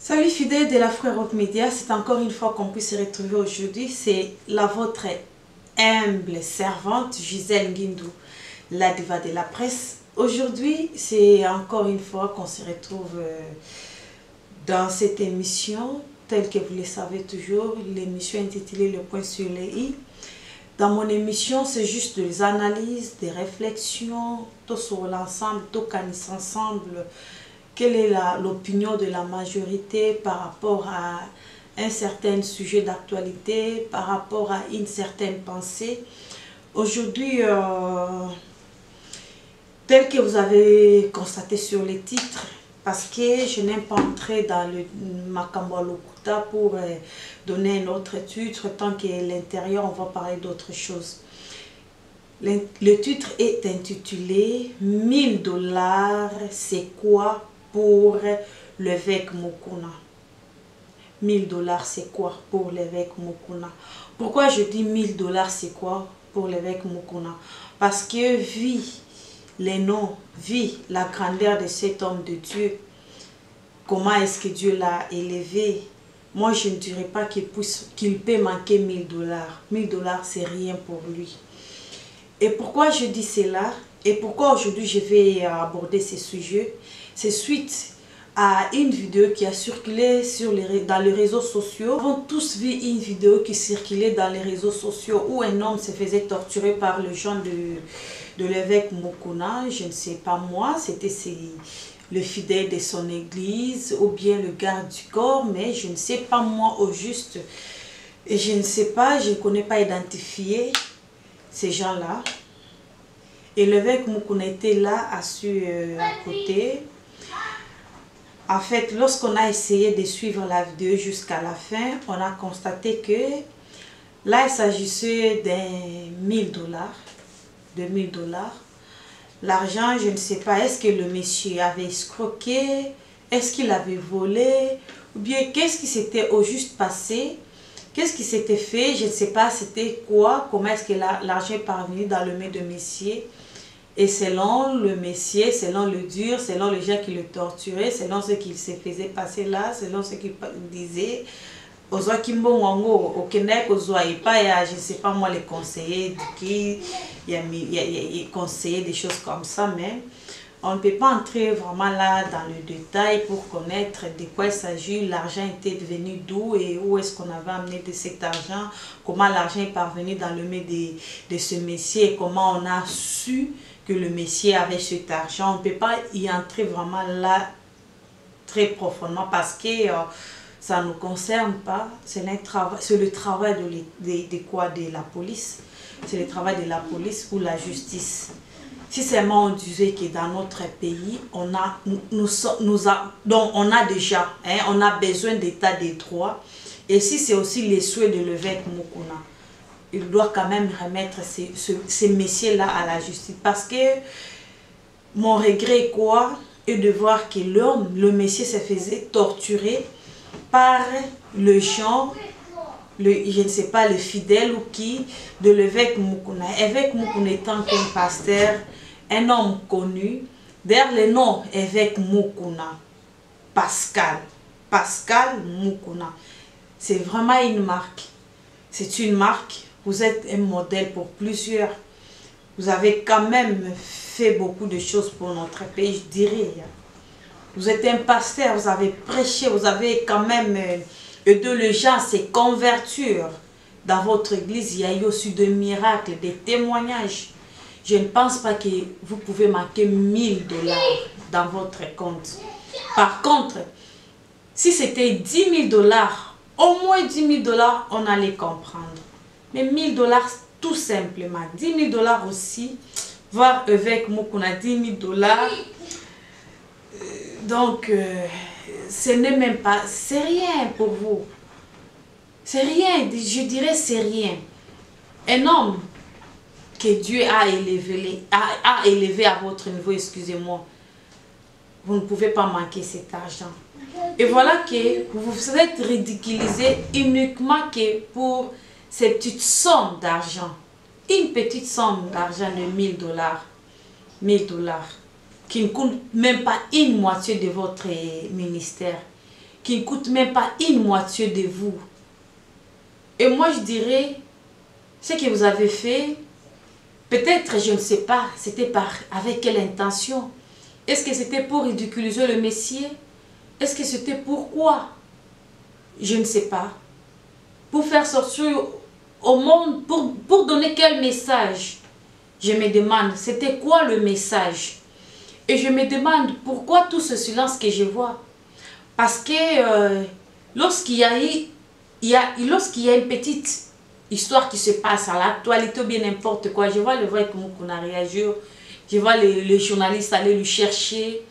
Salut fidèles de la Frère Rock Media, c'est encore une fois qu'on puisse se retrouver aujourd'hui. C'est la votre humble servante Gisèle Nguindou, la diva de la presse. Aujourd'hui, c'est encore une fois qu'on se retrouve dans cette émission, telle que vous le savez toujours, l'émission intitulée Le Point sur les i. Dans mon émission, c'est juste des analyses, des réflexions, tout sur l'ensemble, tout connaissant ensemble. Quelle est l'opinion de la majorité par rapport à un certain sujet d'actualité, par rapport à une certaine pensée. Aujourd'hui, tel que vous avez constaté sur les titres, parce que je n'aime pas entrer dans le Makambo Lokuta pour donner un autre titre, tant qu'à l'intérieur, on va parler d'autre chose. Le titre est intitulé « 1000 $, c'est quoi ?» pour l'évêque Mukuna. 1000 $, c'est quoi pour l'évêque Mukuna? Pourquoi je dis 1000 $, c'est quoi pour l'évêque Mukuna? Parce que vu les noms, vu la grandeur de cet homme de Dieu, comment est-ce que Dieu l'a élevé, moi je ne dirais pas qu'il peut manquer 1000 $. 1000 $, c'est rien pour lui. Et pourquoi je dis cela? Et pourquoi aujourd'hui je vais aborder ce sujet? C'est suite à une vidéo qui a circulé dans les réseaux sociaux. Nous avons tous vu une vidéo qui circulait dans les réseaux sociaux où un homme se faisait torturer par le gens de l'évêque Mukuna. Je ne sais pas moi, c'était le fidèle de son église ou bien le garde du corps, mais je ne sais pas moi au juste. Et je ne sais pas, je ne connais pas identifier ces gens-là. Et l'évêque Mukuna était là, assis à côté. En fait, lorsqu'on a essayé de suivre la vidéo jusqu'à la fin, on a constaté que là, il s'agissait d'un 1000 $, de 1000 $. L'argent, je ne sais pas, est-ce que le monsieur avait escroqué, est-ce qu'il avait volé, ou bien qu'est-ce qui s'était au juste passé, qu'est-ce qui s'était fait, je ne sais pas, c'était quoi, comment est-ce que l'argent est parvenu dans le main de monsieur. Et selon le messier, selon le dur, selon les gens qui le torturaient, selon ce qu'il se faisait passer là, selon ce qu'il disait, je ne sais pas moi, les conseillers, il y a conseillers, des choses comme ça, mais on ne peut pas entrer vraiment là dans le détail pour connaître de quoi il s'agit, l'argent était devenu d'où et où est-ce qu'on avait amené de cet argent, comment l'argent est parvenu dans le main de ce messier et comment on a su que le messier avait cet argent. On ne peut pas y entrer vraiment là très profondément parce que ça ne nous concerne pas. C'est le travail de la police. C'est le travail de la police ou la justice. Si seulement on disait que dans notre pays, on a déjà, on a besoin d'état de droit. Et si c'est aussi les souhaits de l'évêque Mukuna, il doit quand même remettre ces messieurs-là à la justice. Parce que mon regret est quoi? Et de voir que le monsieur se faisait torturer par le gens, je ne sais pas, le fidèle ou qui, de l'évêque Mukuna. Évêque Mukuna étant qu'un pasteur, un homme connu, derrière le nom évêque Mukuna, Pascal Mukuna. C'est vraiment une marque. C'est une marque. Vous êtes un modèle pour plusieurs. Vous avez quand même fait beaucoup de choses pour notre pays, je dirais. Vous êtes un pasteur, vous avez prêché, vous avez quand même aidé les gens à se convertir. Dans votre église, il y a eu aussi des miracles, des témoignages. Je ne pense pas que vous pouvez manquer 1000 $ dans votre compte. Par contre, si c'était 10 000 $, au moins 10 000 $, on allait comprendre. Mais 1000 $, tout simplement. 10 000 $ aussi, voir évêque Mukuna 10 000 $. Donc, ce n'est même pas, c'est rien pour vous. C'est rien, je dirais c'est rien. Un homme que Dieu a élevé à votre niveau, excusez-moi, vous ne pouvez pas manquer cet argent. Et voilà que vous vous êtes ridiculisé uniquement que pour ces petites sommes d'argent. Une petite somme d'argent de 1000 $. 1000 $. Qui ne coûte même pas une moitié de votre ministère. qui ne coûte même pas une moitié de vous. Et moi je dirais, ce que vous avez fait, peut-être, je ne sais pas, c'était avec quelle intention? Est-ce que c'était pour ridiculiser le Messie? Est-ce que c'était pourquoi? Je ne sais pas. Pour faire sortir au monde, pour donner quel message? Je me demande, c'était quoi le message? Et je me demande, pourquoi tout ce silence que je vois? Parce que lorsqu'il y a une petite histoire qui se passe à l'actualité ou bien n'importe quoi, je vois le vrai Moukouna réagir, je vois les journalistes aller le chercher.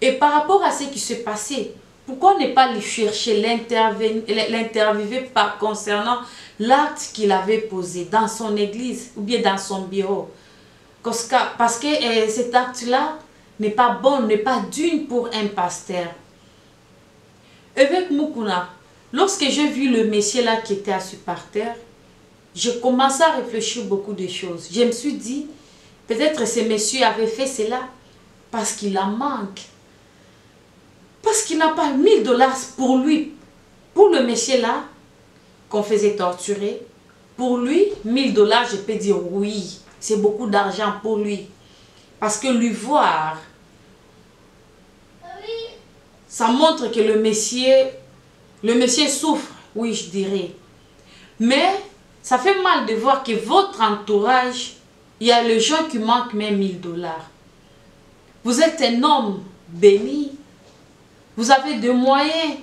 Et par rapport à ce qui se passait, pourquoi ne pas lui chercher, l'interviewer concernant l'acte qu'il avait posé dans son église ou bien dans son bureau? Parce que cet acte-là n'est pas bon, n'est pas digne pour un pasteur. Avec Moukouna, lorsque j'ai vu le monsieur là qui était assis par terre, j'ai commencé à réfléchir beaucoup de choses. Je me suis dit, peut-être ce monsieur avait fait cela parce qu'il en manque. Parce qu'il n'a pas 1000 dollars pour lui, pour le monsieur là, qu'on faisait torturer. Pour lui, 1000 dollars, je peux dire oui, c'est beaucoup d'argent pour lui. Parce que lui voir, ça montre que le monsieur souffre, oui je dirais. Mais ça fait mal de voir que votre entourage, il y a les gens qui manquent même 1000 dollars. Vous êtes un homme béni, vous avez des moyens,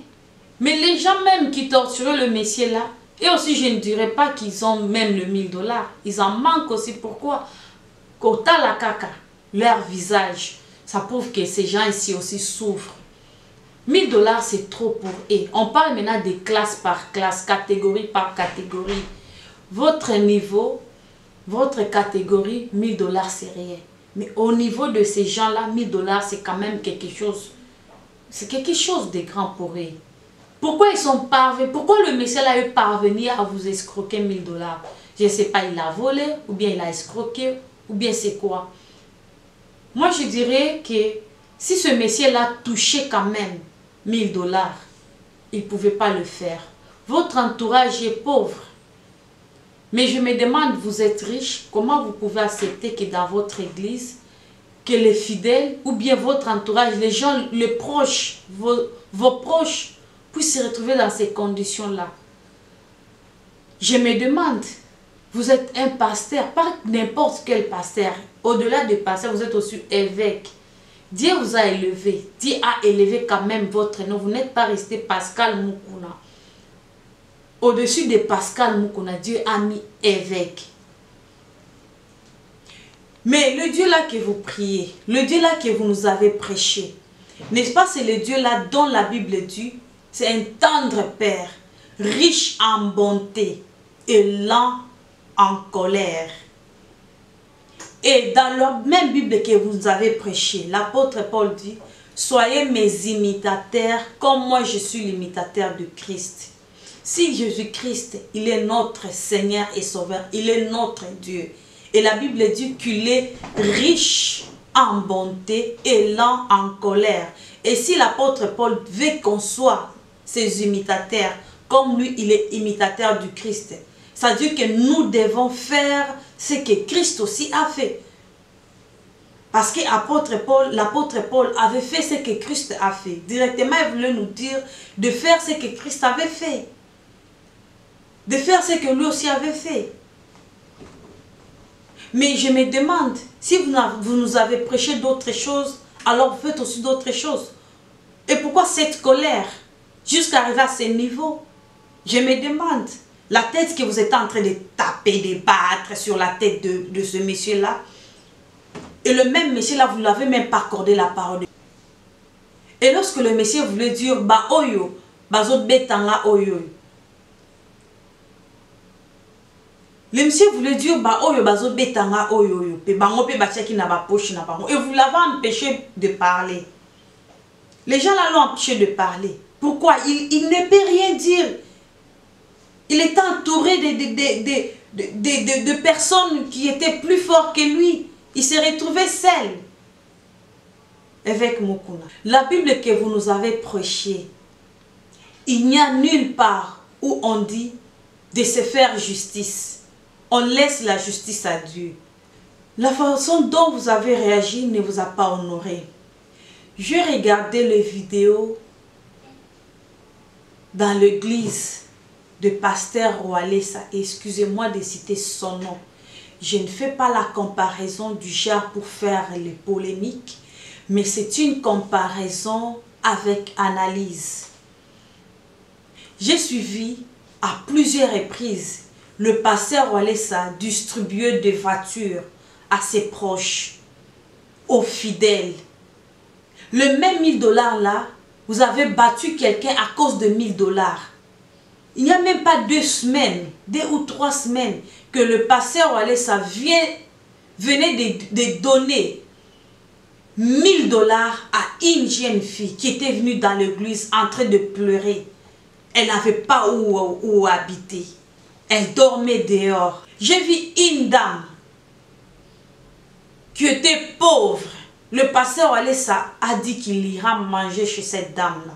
mais les gens même qui torturent le monsieur là, et aussi je ne dirais pas qu'ils ont même le 1000 dollars, ils en manquent aussi. Pourquoi? Kota la caca, leur visage, ça prouve que ces gens ici aussi souffrent. 1000 dollars c'est trop pour eux. On parle maintenant de classe par classe, catégorie par catégorie. Votre niveau, votre catégorie, 1000 dollars c'est rien. Mais au niveau de ces gens-là, 1000 dollars c'est quand même quelque chose. C'est quelque chose de grand pour eux. Pourquoi ils sont parvenus? Pourquoi le monsieur là est parvenu à vous escroquer 1000 dollars? Je ne sais pas, il a volé, ou bien il a escroqué, ou bien c'est quoi? Moi je dirais que si ce monsieur là touchait quand même 1000 dollars, il ne pouvait pas le faire. Votre entourage est pauvre. Mais je me demande, vous êtes riche, comment vous pouvez accepter que dans votre église, que les fidèles, ou bien votre entourage, les gens, les proches, vos proches, puissent se retrouver dans ces conditions-là? Je me demande, vous êtes un pasteur, pas n'importe quel pasteur. Au-delà de pasteur, vous êtes aussi évêque. Dieu vous a élevé. Dieu a élevé quand même votre nom. Vous n'êtes pas resté Pascal Moukouna. Au-dessus de Pascal Moukouna, Dieu a mis évêque. Mais le Dieu là que vous priez, le Dieu là que vous nous avez prêché, n'est-ce pas, c'est le Dieu là dont la Bible dit, c'est un tendre Père, riche en bonté et lent en colère. Et dans la même Bible que vous nous avez prêché, l'apôtre Paul dit, soyez mes imitateurs comme moi je suis l'imitateur de Christ. Si Jésus-Christ, il est notre Seigneur et Sauveur, il est notre Dieu. Et la Bible dit qu'il est riche en bonté et lent en colère. Et si l'apôtre Paul veut qu'on soit ses imitateurs, comme lui, il est imitateur du Christ, ça veut dire que nous devons faire ce que Christ aussi a fait. Parce que l'apôtre Paul avait fait ce que Christ a fait. Directement, il voulait nous dire de faire ce que Christ avait fait. De faire ce que lui aussi avait fait. Mais je me demande, si vous nous avez prêché d'autres choses, alors vous faites aussi d'autres choses. Et pourquoi cette colère jusqu'à arriver à ce niveau? Je me demande, la tête que vous êtes en train de taper, de battre sur la tête de ce monsieur-là, et le même monsieur-là, vous ne l'avez même pas accordé la parole. Et lorsque le monsieur voulait dire, bah oyo, bazot betanga oyo. Le monsieur voulait dire, bah oyo, bazot betanga oyo. Pe bango pe bachaki na ba poche na bango. Et vous l'avez empêché de parler. Les gens là l'ont empêché de parler. Pourquoi? Il ne peut rien dire. Il était entouré de personnes qui étaient plus fortes que lui. Il s'est retrouvé seul. Avec Moukouna. La Bible que vous nous avez prêchée, il n'y a nulle part où on dit de se faire justice. On laisse la justice à Dieu. La façon dont vous avez réagi ne vous a pas honoré. J'ai regardé les vidéos dans l'église de pasteur Oualessa. Excusez-moi de citer son nom. Je ne fais pas la comparaison du genre pour faire les polémiques, mais c'est une comparaison avec analyse. J'ai suivi à plusieurs reprises le pasteur Oualessa distribuer des voitures à ses proches, aux fidèles. Le même 1000 $ là, vous avez battu quelqu'un à cause de 1000 $. Il n'y a même pas 2 semaines, 2 ou 3 semaines, que le pasteur Oualessa venait de donner 1000 $ à une jeune fille qui était venue dans l'église en train de pleurer. Elle n'avait pas où habiter. Elle dormait dehors. J'ai vu une dame qui était pauvre. Le pasteur Oualessa a dit qu'il ira manger chez cette dame-là.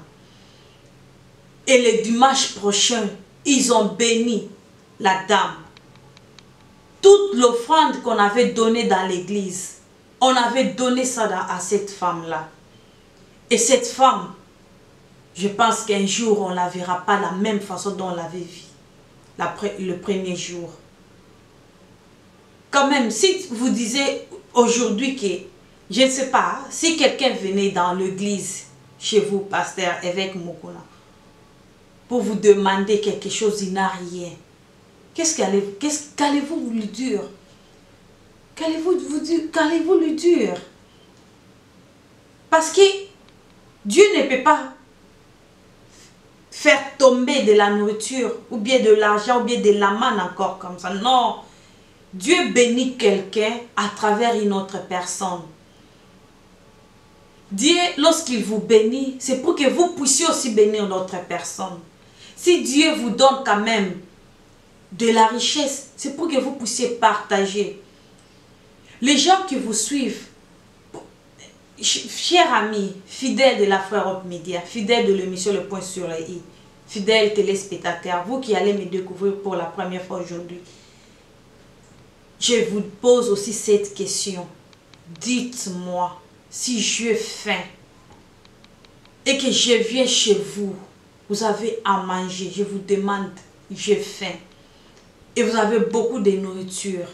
Et le dimanche prochain, ils ont béni la dame. Toute l'offrande qu'on avait donnée dans l'église, on avait donné ça à cette femme-là. Et cette femme, je pense qu'un jour, on ne la verra pas la même façon dont on l'avait vue le premier jour. Quand même, si vous disiez aujourd'hui que, je ne sais pas, si quelqu'un venait dans l'église, chez vous, pasteur, évêque Mukuna, pour vous demander quelque chose, il n'a rien. Qu'allez-vous lui dire? Qu'allez-vous lui dire? Parce que Dieu ne peut pas faire tomber de la nourriture, ou bien de l'argent, ou bien de la manne encore comme ça. Non. Dieu bénit quelqu'un à travers une autre personne. Dieu, lorsqu'il vous bénit, c'est pour que vous puissiez aussi bénir l'autre personne. Si Dieu vous donne quand même de la richesse, c'est pour que vous puissiez partager. Les gens qui vous suivent, chers amis, fidèles de la Frère Hope Media, fidèles de l'émission Le Point sur les i, fidèles téléspectateurs, vous qui allez me découvrir pour la première fois aujourd'hui, je vous pose aussi cette question. Dites-moi, si j'ai faim et que je viens chez vous, vous avez à manger, je vous demande, j'ai faim, et vous avez beaucoup de nourriture,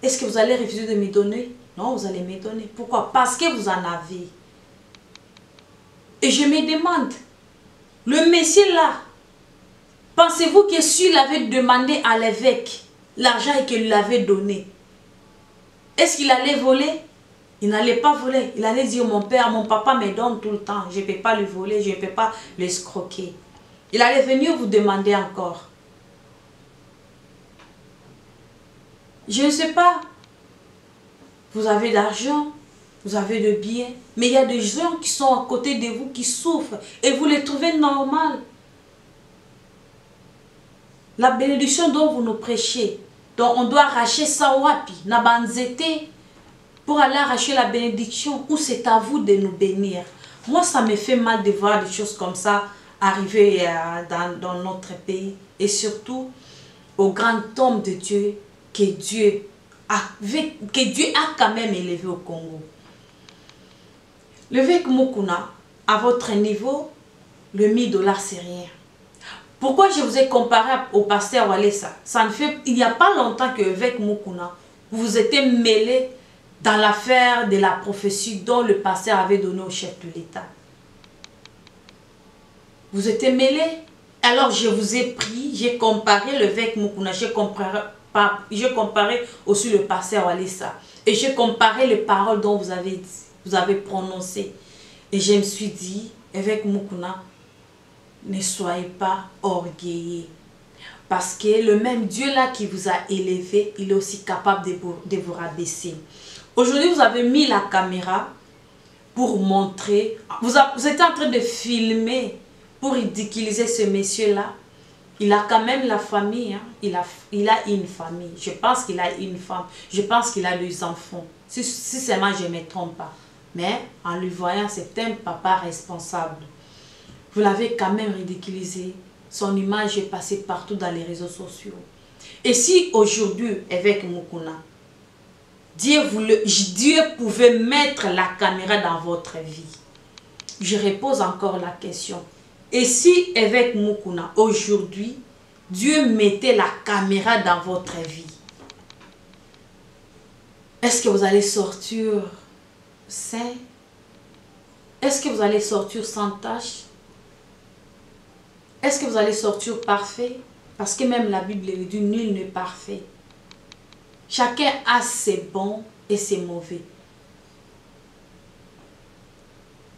est-ce que vous allez refuser de me donner? Non, vous allez me donner. Pourquoi? Parce que vous en avez. Et je me demande, le monsieur là, pensez-vous que s'il avait demandé à l'évêque l'argent et qu'il l'avait donné, est-ce qu'il allait voler? Il n'allait pas voler. Il allait dire, mon père, mon papa me donne tout le temps. Je ne peux pas le voler, je ne peux pas l'escroquer. Il allait venir vous demander encore. Je ne sais pas. Vous avez de l'argent, vous avez de biens, mais il y a des gens qui sont à côté de vous qui souffrent et vous les trouvez normales. La bénédiction dont vous nous prêchez, dont on doit arracher ça wapi, nabanzete, pour aller arracher la bénédiction, ou c'est à vous de nous bénir. Moi, ça me fait mal de voir des choses comme ça arriver dans notre pays, et surtout au grand homme de Dieu que Dieu a quand même élevé au Congo. L'évêque Mukuna, à votre niveau, le 1000 $, c'est rien. Pourquoi je vous ai comparé au pasteur Oualessa? Il n'y a pas longtemps que l'évêque Mukuna, vous vous êtes mêlé dans l'affaire de la prophétie dont le pasteur avait donné au chef de l'État. Vous êtes mêlé. Alors je vous ai pris, j'ai comparé l'évêque Mukuna, j'ai comparé aussi le pasteur Oualessa. Et j'ai comparé les paroles dont vous avez prononcées. Et je me suis dit, évêque Mukuna, ne soyez pas orgueilleux. Parce que le même Dieu là qui vous a élevé, il est aussi capable de vous rabaisser. Aujourd'hui, vous avez mis la caméra pour montrer. Vous êtes en train de filmer pour ridiculiser ce monsieur-là. Il a quand même la famille. Hein. Il a une famille. Je pense qu'il a une femme. Je pense qu'il a des enfants. Si seulement je ne me trompe pas. Mais en lui voyant, c'est un papa responsable. Vous l'avez quand même ridiculisé. Son image est passée partout dans les réseaux sociaux. Et si aujourd'hui, avec Moukouna, Dieu pouvait mettre la caméra dans votre vie, je repose encore la question. Et si avec Moukouna, aujourd'hui, Dieu mettait la caméra dans votre vie, est-ce que vous allez sortir sain? Est-ce que vous allez sortir sans tâche? Est-ce que vous allez sortir parfait? Parce que même la Bible dit, nul n'est parfait. Chacun a ses bons et ses mauvais.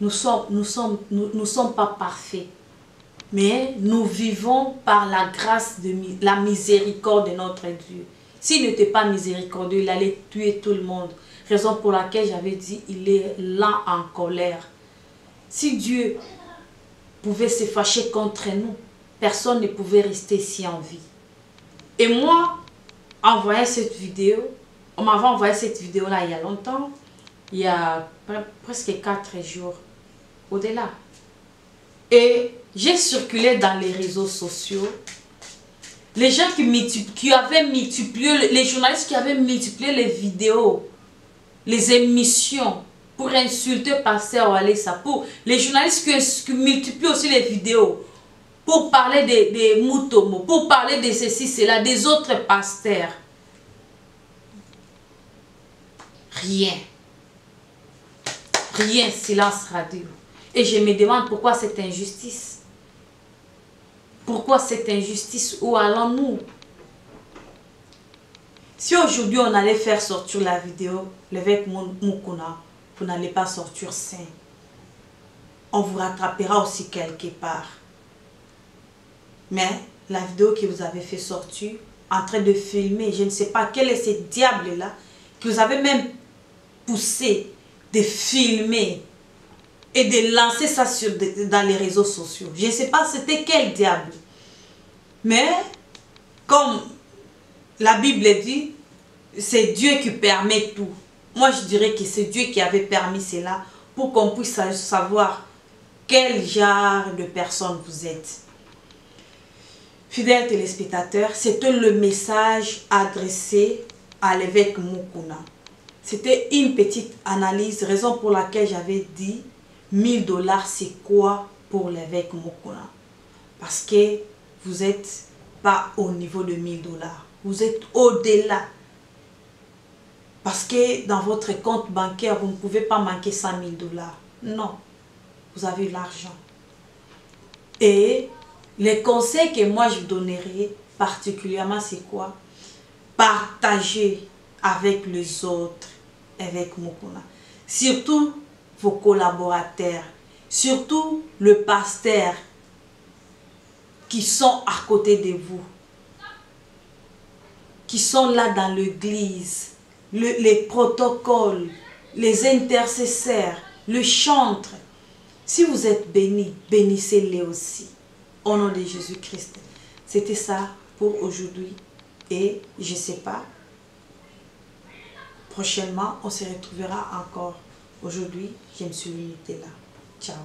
Nous sommes pas parfaits. Mais nous vivons par la grâce, la miséricorde de notre Dieu. S'il n'était pas miséricordieux, il allait tuer tout le monde. Raison pour laquelle j'avais dit, il est là en colère. Si Dieu pouvait se fâcher contre nous, personne ne pouvait rester ici en vie. Et moi, on m'avait envoyé cette vidéo-là il y a longtemps, il y a presque 4 jours, au-delà. Et j'ai circulé dans les réseaux sociaux. Les gens qui avaient multiplié, les journalistes qui avaient multiplié les vidéos, les émissions pour insulter Pasteur Walesa, pour les journalistes qui multiplient aussi les vidéos pour parler des Mutombo, pour parler de ceci, cela, des autres pasteurs. Rien. Rien, silence radio. Et je me demande pourquoi cette injustice. Pourquoi cette injustice? Où allons-nous? Si aujourd'hui on allait faire sortir la vidéo, l'évêque Moukouna, vous n'allez pas sortir sain. On vous rattrapera aussi quelque part. Mais la vidéo que vous avez fait sortir, en train de filmer, je ne sais pas quel est ce diable-là, que vous avez même poussé de filmer et de lancer ça dans les réseaux sociaux. Je ne sais pas c'était quel diable. Mais, comme la Bible dit, c'est Dieu qui permet tout. Moi, je dirais que c'est Dieu qui avait permis cela pour qu'on puisse savoir quel genre de personne vous êtes. Fidèles téléspectateurs, c'était le message adressé à l'évêque Moukouna. C'était une petite analyse, raison pour laquelle j'avais dit 1000 $, c'est quoi pour l'évêque Moukouna? Parce que vous n'êtes pas au niveau de 1000 $. Vous êtes au-delà. Parce que dans votre compte bancaire, vous ne pouvez pas manquer 100 000 $. Non. Vous avez l'argent. Et les conseils que moi je vous donnerai particulièrement, c'est quoi? Partagez avec les autres, avec Moukouna. Surtout vos collaborateurs, surtout le pasteur qui sont à côté de vous, qui sont là dans l'église, les protocoles, les intercesseurs, le chantre. Si vous êtes bénis, bénissez-les aussi. Au nom de Jésus-Christ. C'était ça pour aujourd'hui. Et je ne sais pas. Prochainement, on se retrouvera encore. Aujourd'hui, je me suis limitée là. Ciao.